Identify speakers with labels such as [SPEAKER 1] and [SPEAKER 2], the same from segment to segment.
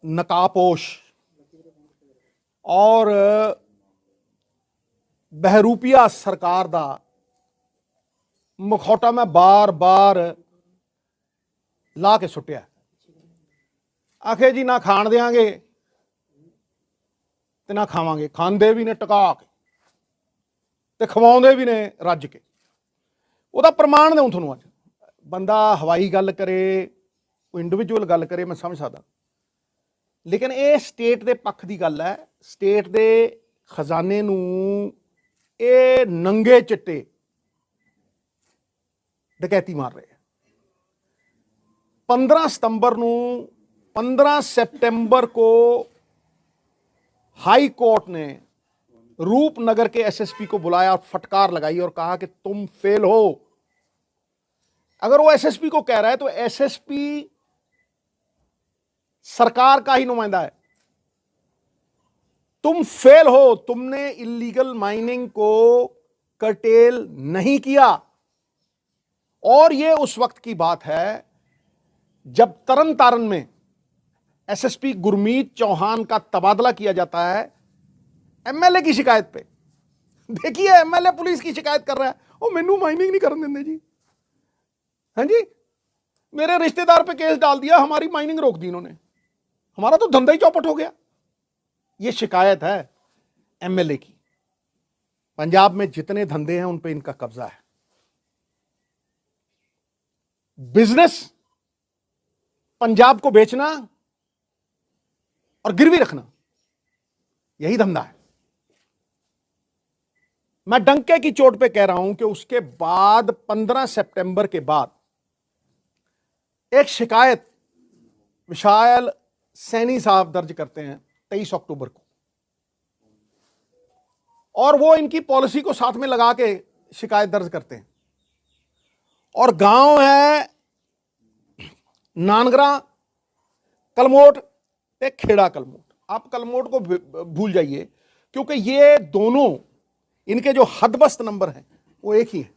[SPEAKER 1] नकाबपोश और बहरूपिया सरकार दा मुखौटा मैं बार बार ला के सुटिया। आखे जी ना खाण देंगे ते ना खावांगे, खांदे भी ने टका के ते खवाउंदे भी ने रज के। ਉਹਦਾ प्रमाण दूँ थोनों। अज बंदा हवाई गल करे, कोई इंडिविजुअल गल करे, मैं समझ सकता, लेकिन ये स्टेट के पक्ष की गल है। स्टेट के खजाने नूं ये नंगे चिट्टे डकैती मार रहे हैं। 15 सितंबर को हाई कोर्ट ने रूपनगर के एसएसपी को बुलाया और फटकार लगाई और कहा कि तुम फेल हो। अगर वो एसएसपी को कह रहा है तो एसएसपी सरकार का ही नुमाइंदा है। तुम फेल हो, तुमने इलीगल माइनिंग को कर्टेल नहीं किया। और यह उस वक्त की बात है जब तरन तारण में एसएसपी गुरमीत चौहान का तबादला किया जाता है एमएलए की शिकायत पे। देखिए, एमएलए पुलिस की शिकायत कर रहा है, ओ मैनू माइनिंग नहीं करने देंगे जी। हाँ जी, मेरे रिश्तेदार पे केस डाल दिया, हमारी माइनिंग रोक दी इन्होंने, हमारा तो धंधा ही चौपट हो गया। ये शिकायत है एमएलए की। पंजाब में जितने धंधे हैं उन पे इनका कब्जा है। बिजनेस पंजाब को बेचना और गिरवी रखना, यही धंधा है। मैं डंके की चोट पे कह रहा हूं कि उसके बाद 15 सितंबर के बाद एक शिकायत विशाल सैनी साहब दर्ज करते हैं 23 अक्टूबर को, और वो इनकी पॉलिसी को साथ में लगा के शिकायत दर्ज करते हैं। और गांव है नानगरा कलमोट ते खेड़ा कलमोट। आप कलमोट को भूल जाइए, क्योंकि ये दोनों, इनके जो हदबस्त नंबर हैं वो एक ही है।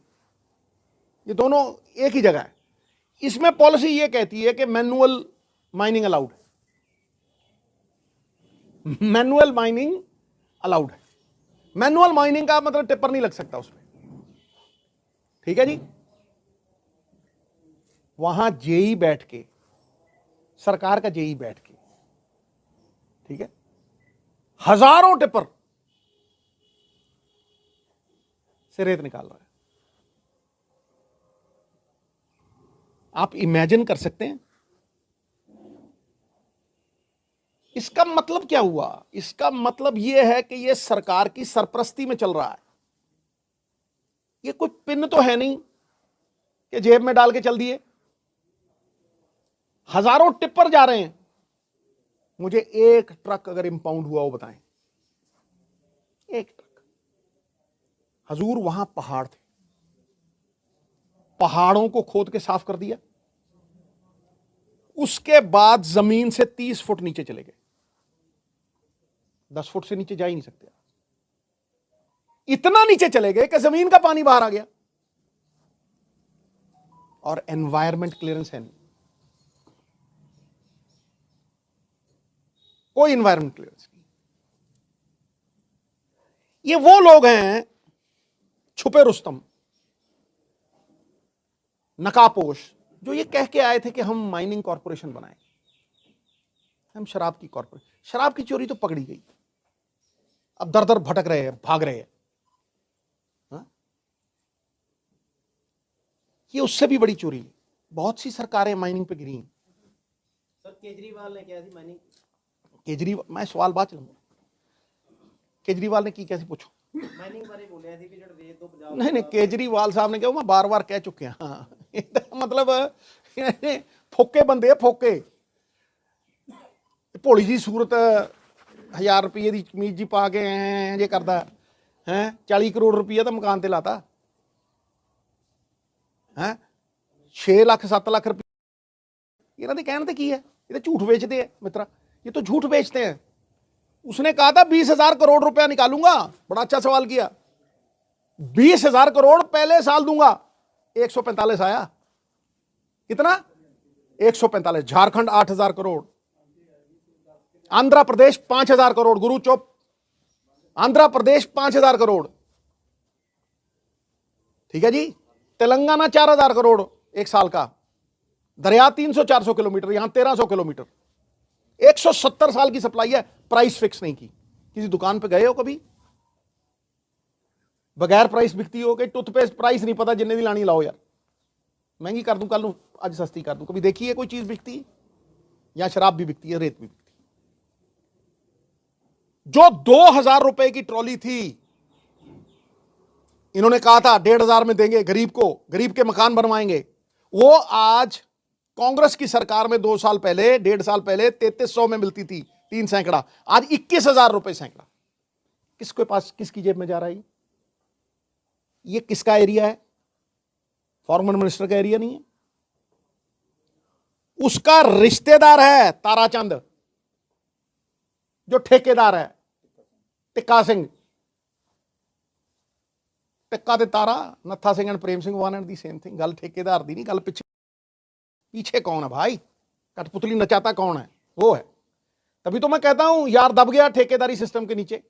[SPEAKER 1] ये दोनों एक ही जगह है। इसमें पॉलिसी ये कहती है कि मैनुअल माइनिंग अलाउड है। मैनुअल माइनिंग अलाउड है। मैनुअल माइनिंग का मतलब टिप्पर नहीं लग सकता उसमें, ठीक है जी। वहां जेई बैठ के, सरकार का जेई बैठ के, ठीक है, हजारों टिप्पर से रेत निकाल रहा है। आप इमेजिन कर सकते हैं इसका मतलब क्या हुआ? इसका मतलब यह है कि यह सरकार की सरपरस्ती में चल रहा है। यह कोई पिन तो है नहीं कि जेब में डाल के चल दिए। हजारों टिप्पर जा रहे हैं। मुझे एक ट्रक अगर इंपाउंड हुआ वो बताएं, एक ट्रक। हजूर, वहां पहाड़ थे, पहाड़ों को खोद के साफ कर दिया। उसके बाद जमीन से 30 फुट नीचे चले गए। 10 फुट से नीचे जा ही नहीं सकते। इतना नीचे चले गए कि जमीन का पानी बाहर आ गया। और एनवायरमेंट क्लियरेंस है नहीं, कोई एनवायरमेंट क्लियरेंस नहीं। ये वो लोग हैं छुपे रुस्तम, नकाबपोश, जो ये कह के आए थे कि हम माइनिंग कॉरपोरेशन बनाएं, हम शराब की कॉरपोरेशन। शराब की चोरी तो पकड़ी गई, अब दर दर भटक रहे हैं, भाग रहे हैं। ये उससे भी बड़ी चोरी है। बहुत सी सरकारें माइनिंग पे गिरी हैं।
[SPEAKER 2] सर, केजरीवाल ने क्या थी माइनिंग?
[SPEAKER 1] केजरीवाल, मैं सवाल बात चलूंगा, केजरीवाल ने की कैसे पूछो?
[SPEAKER 2] माइनिंग बारे बोलिया थी कि जो रेत तो पंजाब।
[SPEAKER 1] नहीं, केजरीवाल साहब ने कहा, मैं बार बार कह चुके हैं। हाँ, मतलब फोके बंदे, फोके भोली जी सूरत 1000 रुपये की कमीज जी पा के जे करता है। 40 करोड़ रुपया तो मकान ते लाता है। 6 लाख 7 लाख रुपये इन्होंने कहने ते की है? ये तो झूठ बेचते हैं मित्रा, ये तो झूठ बेचते हैं। उसने कहा था 20,000 करोड़ रुपया निकालूंगा। बड़ा अच्छा सवाल किया। 20,000 करोड़ पहले साल दूंगा। 145 आया। कितना? 145। झारखंड 8,000 करोड़, आंध्र प्रदेश 5,000 करोड़, गुरु चुप, आंध्र प्रदेश 5,000 करोड़, ठीक है जी। तेलंगाना 4,000 करोड़ एक साल का, दरिया 300-400 किलोमीटर, यहां 1,300 किलोमीटर, 170 साल की सप्लाई है, प्राइस फिक्स नहीं की। किसी दुकान पे गए हो कभी, बगैर प्राइस बिकती हो? कि टूथपेस्ट प्राइस नहीं पता, जिन्ने दी लानी लाओ यार, महंगी कर दूं, कल नूं आज सस्ती कर दूं। कभी देखी है कोई चीज बिकती? या शराब भी बिकती है, रेत भी बिकती है। जो 2,000 रुपए की ट्रॉली थी, इन्होंने कहा था 1,500 में देंगे गरीब को, गरीब के मकान बनवाएंगे, वो आज कांग्रेस की सरकार में 2 साल पहले, 1.5 साल पहले 3,300 में मिलती थी, 3 सैकड़ा, आज 21,000 रुपए सैकड़ा। किसके पास, किसकी जेब में जा रहा है ये किसका एरिया है? फॉर्मर मिनिस्टर का एरिया नहीं है। उसका रिश्तेदार है ताराचंद, जो ठेकेदार है, टिक्का सिंह, टिक्का ते Tara, Nattha Singh and Prem Singh one and the same thing. गल ठेकेदार दी नहीं, गल पीछे कौन है भाई, कठपुतली नचाता कौन है, वो है। तभी तो मैं कहता हूं यार, दब गया ठेकेदारी सिस्टम के नीचे।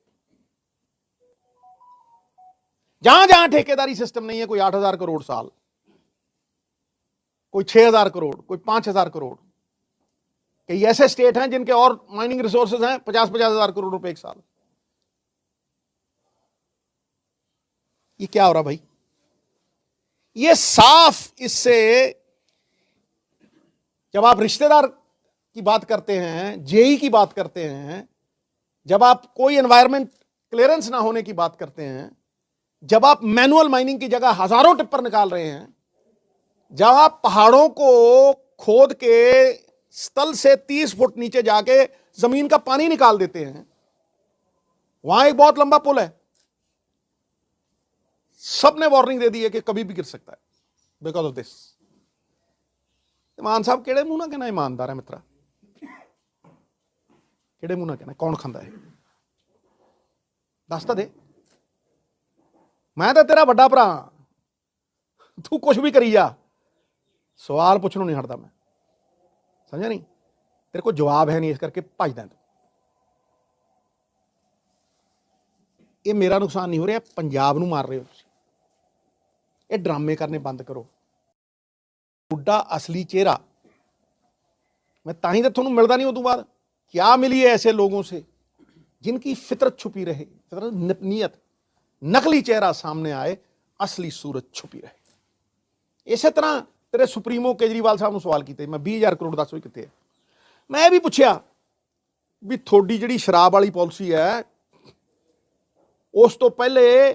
[SPEAKER 1] जहां जहां ठेकेदारी सिस्टम नहीं है, कोई 8,000 करोड़ साल, कोई 6,000 करोड़, कोई 5,000 करोड़। कई ऐसे स्टेट हैं जिनके और माइनिंग रिसोर्सेज हैं 50-50,000 करोड़ रुपए एक साल। ये क्या हो रहा भाई? ये साफ, इससे जब आप रिश्तेदार की बात करते हैं, जेई की बात करते हैं, जब आप कोई एनवायरमेंट क्लियरेंस ना होने की बात करते हैं, जब आप मैनुअल माइनिंग की जगह हजारों टिप्पर निकाल रहे हैं, जब आप पहाड़ों को खोद के स्थल से 30 फुट नीचे जाके जमीन का पानी निकाल देते हैं, वहां एक बहुत लंबा पुल है, सबने वार्निंग दे दी है कि कभी भी गिर सकता है बिकॉज ऑफ दिस। मान साहब केड़े मुंह ना कहना ईमानदार है मित्रा, केड़े मुंह ना कहना, कौन खांदा है दस तो दे। मैं तो तेरा बड़ा भरा, तू कुछ भी करी जा, सवाल पूछनों नहीं हटता मैं, समझा नहीं? तेरे को जवाब है नहीं, इस करके भजदा तू। ये मेरा नुकसान नहीं हो रहा, पंजाब नूं मार रहे हो तुसीं। ये ड्रामे करने बंद करो। बुढ़ा असली चेहरा मैं ताही तो थोनू मिलता नहीं। उस बाद क्या मिली है ऐसे लोगों से जिनकी फितरत छुपी रहे, फितरत नीयत, नकली चेहरा सामने आए, असली सूरत छुपी रहे। इस तरह तेरे सुप्रीमो केजरीवाल साहब ने सवाल किए, मैं 20,000 करोड़ दस भी कितने। मैं भी पूछया भी थोड़ी जी शराब वाली पॉलिसी है, उस तो पहले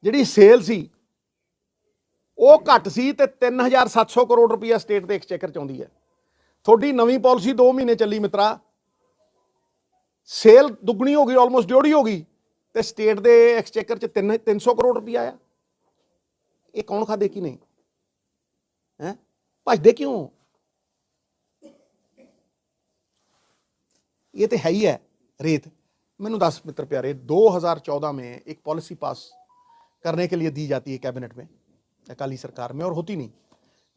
[SPEAKER 1] जी सेल सी वो घट सी, 3,700 करोड़ रुपया स्टेट के एक्सचेकर च आउंदी है। थोड़ी नवी पॉलिसी 2 महीने चली मित्रा, सेल दुगनी हो गई, ऑलमोस्ट डेढ़ी हो गई, तो स्टेट के एक्सचेकर च 300 करोड़ रुपया आया। ये कौन खादे की नहीं है, भजदे क्यों? ये तो है ही है रेत। मैनू दस मित्र प्यारे, 2014 में एक पॉलिसी पास करने के लिए दी जाती है कैबिनेट में, अकाली सरकार में, और होती नहीं,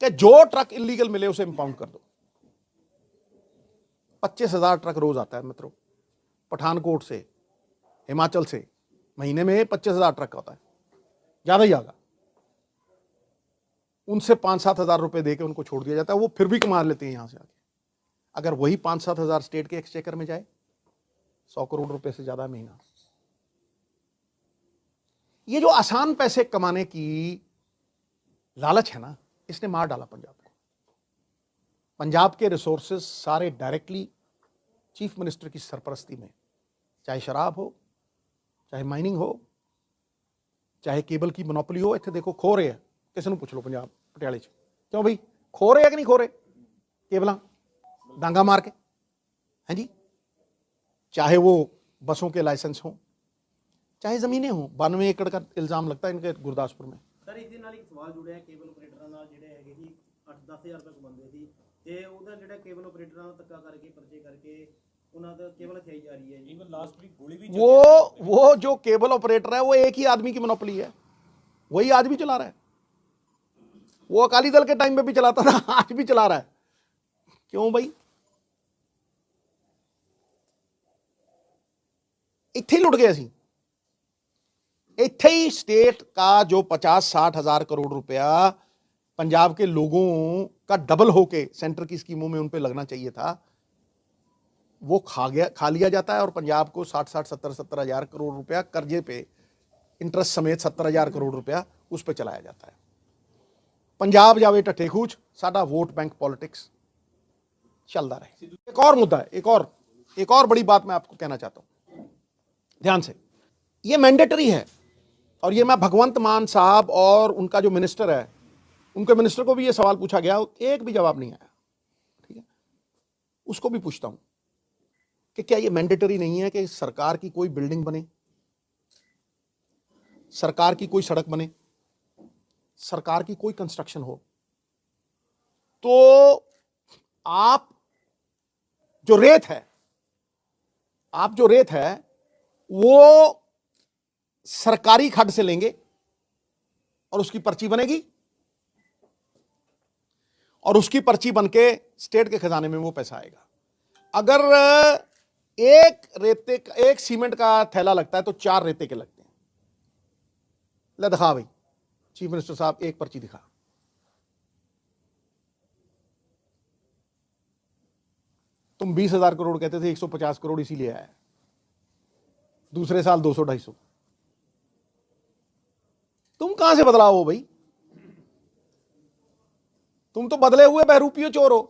[SPEAKER 1] कि जो ट्रक इलीगल मिले उसे इंपाउंड कर दो। 25,000 ट्रक रोज आता है मित्रों, पठानकोट से, हिमाचल से, महीने में 25,000 ट्रक होता है, ज्यादा ही ज्यादा। उनसे 5-7 हज़ार रुपए देके उनको छोड़ दिया जाता है, वो फिर भी कमा लेते हैं यहां से आके। अगर वही 5-7 हज़ार स्टेट के एक्सचेकर में जाए, 100 करोड़ रुपए से ज्यादा महीना। ये जो आसान पैसे कमाने की लालच है ना, इसने मार डाला पंजाब को। पंजाब के रिसोर्सेज सारे डायरेक्टली चीफ मिनिस्टर की सरपरस्ती में, चाहे शराब हो, चाहे माइनिंग हो, चाहे केबल की मोनोपोली हो। इतने देखो खो रहे हैं, किसी को पूछ लो पंजाब पटियाले च, क्यों भाई खो रहे है कि नहीं खो रहे केबल डांगा मार के, हैं जी? चाहे वो बसों के लाइसेंस हो, चाहे जमीनें हो। 92 एकड़ का इल्जाम लगता है इनके गुरदासपुर में।
[SPEAKER 2] सर ਇਹਦੇ ਨਾਲ ਇੱਕ ਸਵਾਲ ਜੁੜਿਆ ਕੇਬਲ ਆਪਰੇਟਰਾਂ ਨਾਲ, ਜਿਹੜੇ ਹੈਗੇ ਸੀ 8-10,000 ਰੁਪਏ ਕਮਾਉਂਦੇ ਸੀ, ਤੇ ਉਹਦਾ ਜਿਹੜਾ ਕੇਬਲ ਆਪਰੇਟਰਾਂ ਨਾਲ ਧੱਕਾ ਕਰਕੇ ਪਰਚੇ ਕਰਕੇ ਉਹਨਾਂ ਦਾ ਕੇਬਲ ਖਾਈ ਜਾ ਰਹੀ ਹੈ ਜੀ। ਇਵਨ ਲਾਸਟ ਵੀਕ ਗੋਲੀ ਵੀ
[SPEAKER 1] वो जो केबल ऑपरेटर है वो एक ही आदमी की मोनोपोली है, वही आज भी चला रहा है। वो अकाली दल के टाइम में भी चलाता था, आज भी चला रहा है। क्यों भाई? ਇੱਥੇ ਹੀ ਲੁੱਟ ਗਏ ਅਸੀਂ। ਇੱਥੇ ही स्टेट का जो 50-60 हजार करोड़ रुपया पंजाब के लोगों का डबल होके सेंटर की स्कीमों में उन पे लगना चाहिए था, वो खा लिया जाता है और पंजाब को 60-60 70-70 हजार करोड़ रुपया कर्जे पे इंटरेस्ट समेत 70 हजार करोड़ रुपया उस पर चलाया जाता है। पंजाब जावे टट्ठे खूच, साडा वोट बैंक पॉलिटिक्स चलता रहे। एक और मुद्दा है, एक और बड़ी बात मैं आपको कहना चाहता हूं, ध्यान से। ये मैंडेटरी है और ये मैं भगवंत मान साहब और उनका जो मिनिस्टर है, उनके मिनिस्टर को भी ये सवाल पूछा गया, एक भी जवाब नहीं आया। ठीक है, उसको भी पूछता हूं कि क्या ये मैंडेटरी नहीं है कि सरकार की कोई बिल्डिंग बने, सरकार की कोई सड़क बने, सरकार की कोई कंस्ट्रक्शन हो, तो आप जो रेत है वो सरकारी खड्ड से लेंगे और उसकी पर्ची बनेगी और उसकी पर्ची बनके स्टेट के खजाने में वो पैसा आएगा। अगर एक सीमेंट का थैला लगता है तो 4 रेते के लगते हैं। ले दिखा भाई चीफ मिनिस्टर साहब, एक पर्ची दिखा। तुम 20,000 करोड़ कहते थे, 150 करोड़ इसीलिए आया, दूसरे साल 200-250। तुम कहां से बदलाव हो भाई? तुम तो बदले हुए बहरूपियों चोर हो।